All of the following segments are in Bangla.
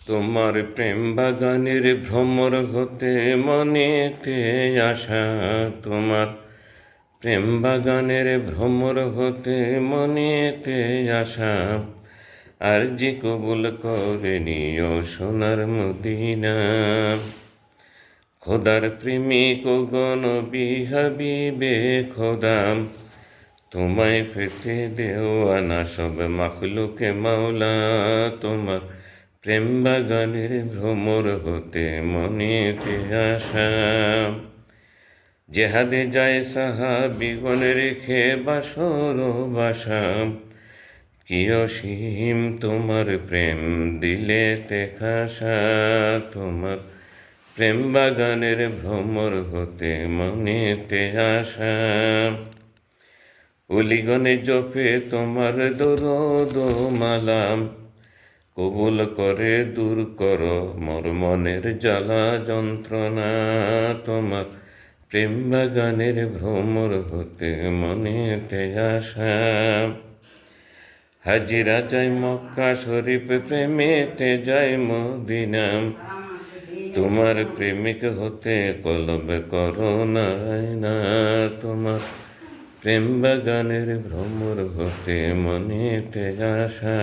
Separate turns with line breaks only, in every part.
তোমার প্রেম বাগানের ভ্রমর হতে মনেতে আসা, তোমার প্রেম বাগানের ভ্রমর হতে মনেতে আসা, আর যে কবুল করে নিও সোনার মদিনা। খোদার প্রেমিক ও গণবী হাবিবে খোদা, তোমায় পেতে দেওয়ানা সব মাখলুকে মাওলা। তোমার প্রেম বাগানের ভ্রমর হতে মনেতে আসা, জেহাদে যায় সাহাবিগণ রেখে বাসর বাসা, কি অসীম তোমার প্রেম দিলেতে খাসা। তোমার প্রেম বাগানের ভ্রমর হতে মনেতে আসা, অলিগনে জপে তোমার দরুদ মালাম, কবুল করে দূর করো মোর মনের জ্বালা যন্ত্রণা। তোমার প্রেম বাগানের ভ্রমর হতে মনেতে আসা, হাজিরা যায় মক্কা শরীফ প্রেমেতে যায় মদিনা, তোমার প্রেমিক হতে কলব করো না। তোমার প্রেম বাগানের ভ্রমর হতে মনেতে আসা,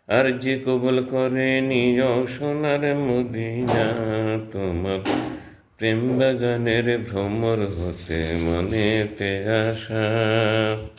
আর যে কবুল করে নিও সোনার মদিনা। তোমার প্রেম বাগানের ভ্রমর হতে মনেতে আসা।